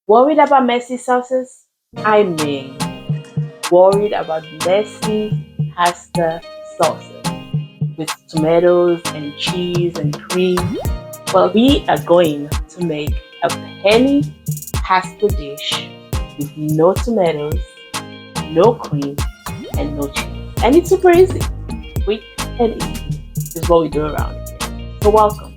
Worried about messy sauces? I mean, worried about messy pasta sauces with tomatoes and cheese and cream? Well, we are going to make a penny pasta dish with no tomatoes, no cream, and no cheese. And it's super easy. Quick and easy is what we do around here. So welcome.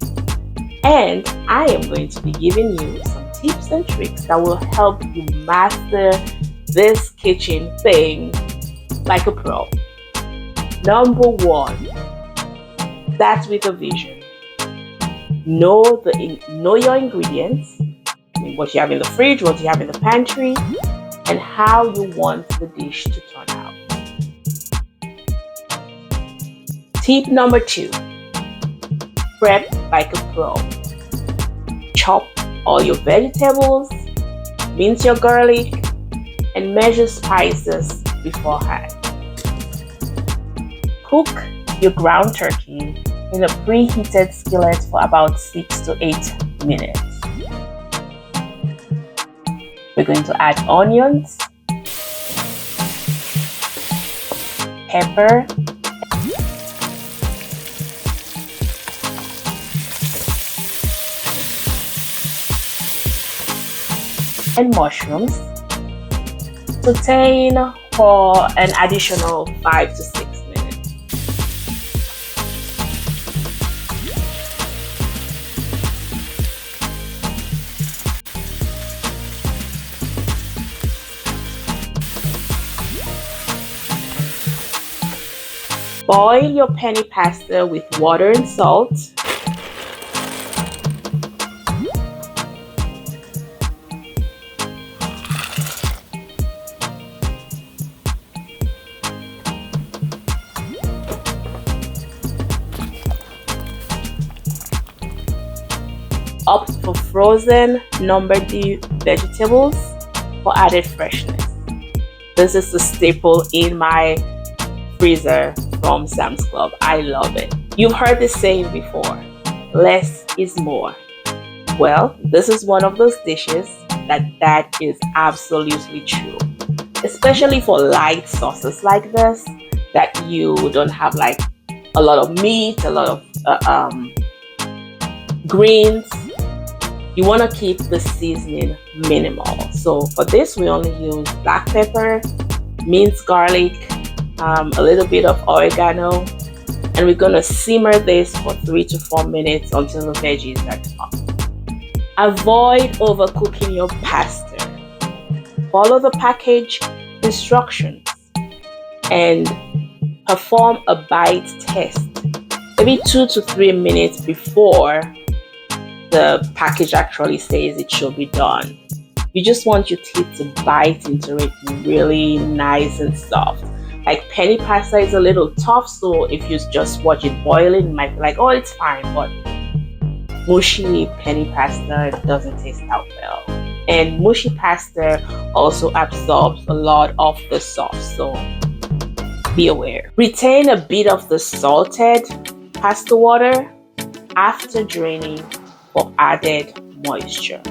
And I am going to be giving you some tips and tricks that will help you master this kitchen thing like a pro. Number one, start with a vision. Know your ingredients, what you have in the fridge, what you have in the pantry, and how you want the dish to turn out. Tip number two, prep like a pro. Chop all your vegetables, mince your garlic, and measure spices beforehand. Cook your ground turkey in a preheated skillet for about 6 to 8 minutes. We're going to add onions, pepper, and mushrooms. Sauteing for an additional 5 to 6 minutes. Boil your penny pasta with water and salt. Opt for frozen Normandy vegetables for added freshness. This is the staple in my freezer from Sam's Club. I love it. You've heard this saying before, less is more. Well, this is one of those dishes that is absolutely true. Especially for light sauces like this, that you don't have like a lot of meat, a lot of greens. You want to keep the seasoning minimal. So for this, we only use black pepper, minced garlic, a little bit of oregano, and we're going to simmer this for 3 to 4 minutes until the veggies are done. Avoid overcooking your pasta. Follow the package instructions and perform a bite test maybe 2 to 3 minutes before the package actually says it should be done. You just want your teeth to bite into it really nice and soft. Like penny pasta is a little tough, so if you just watch it boiling, you might be like, oh, it's fine, but mushy penny pasta doesn't taste out well. And mushy pasta also absorbs a lot of the sauce, so be aware. Retain a bit of the salted pasta water after draining for added moisture.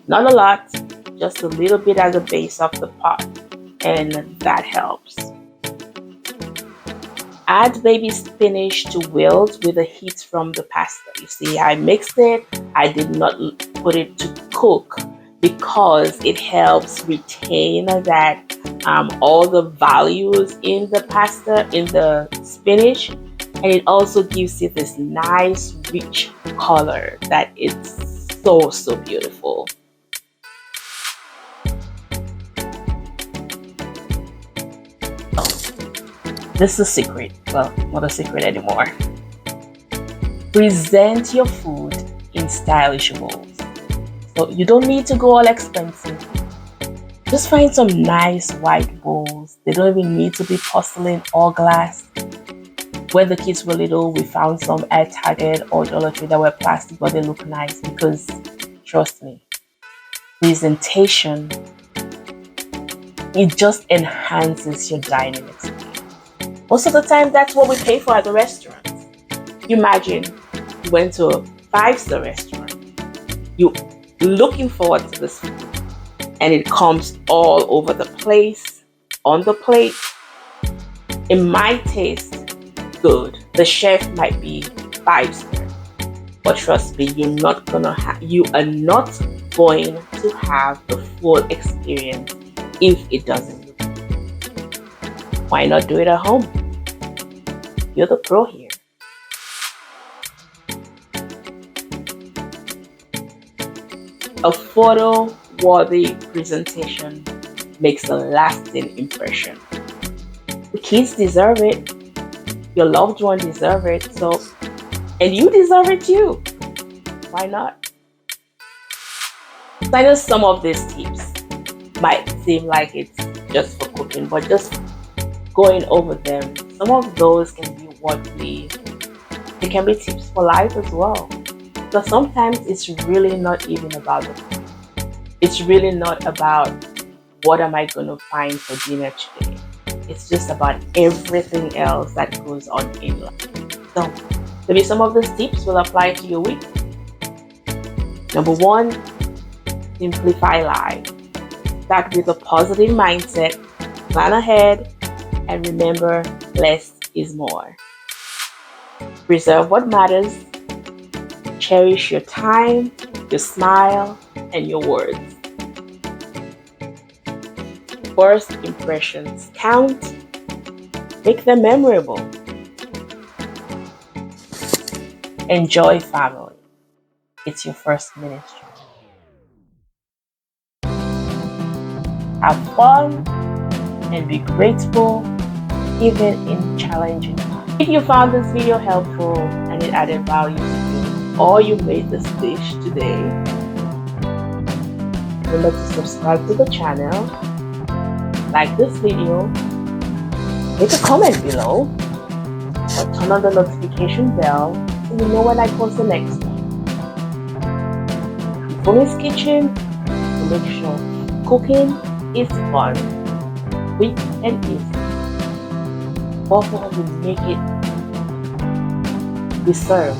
Not a lot, just a little bit as a base of the pot, and that helps. Add baby spinach to wilt with the heat from the pasta. You see, I mixed it. I did not put it to cook because it helps retain that all the values in the pasta, in the spinach, and it also gives it this nice rich color that it's so beautiful. This is a secret. Well, not a secret anymore. Present your food in stylish bowls. So you don't need to go all expensive. Just find some nice white bowls. They don't even need to be porcelain or glass. When the kids were little, we found some at Target or Dollar Tree that were plastic, but they look nice because, trust me, presentation, it just enhances your dining experience. Most of the time, that's what we pay for at the restaurant. You imagine you went to a 5-star restaurant. You're looking forward to this food. and it comes all over the place on the plate, it might taste good. The chef might be 5 star, but trust me, you are not going to have the full experience if it doesn't look good. Why not do it at home? You're the pro here. A photo-worthy presentation makes a lasting impression. The kids deserve it. Your loved one deserve it. And you deserve it too. Why not? So I know some of these tips might seem like it's just for cooking, but just going over them, some of those can be they can be tips for life as well. But sometimes it's really not even about the food. It's really not about what am I going to find for dinner today. It's just about everything else that goes on in life. So maybe some of these tips will apply to your week. Number 1, simplify life. Start with a positive mindset, plan ahead, and remember less is more. Preserve what matters. Cherish your time, your smile, and your words. First impressions count. Make them memorable. Enjoy family. It's your first ministry. Have fun and be grateful even in challenging times. If you found this video helpful and it added value to you, or you made this dish today, remember to subscribe to the channel, like this video, make a comment below, or turn on the notification bell so you know when I post the next one. Fumi's Kitchen to make sure cooking is fun, quick and easy. Also, we make it, we serve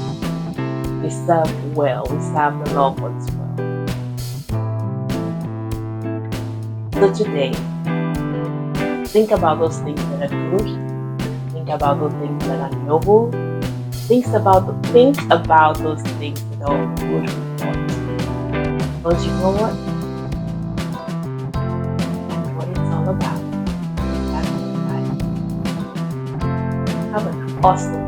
well, we serve the loved ones well. So today, think about those things that are good, think about those things that are noble, think about those things that are good for us. Because you know what? That's what it's all about. That's what it's like. Have an awesome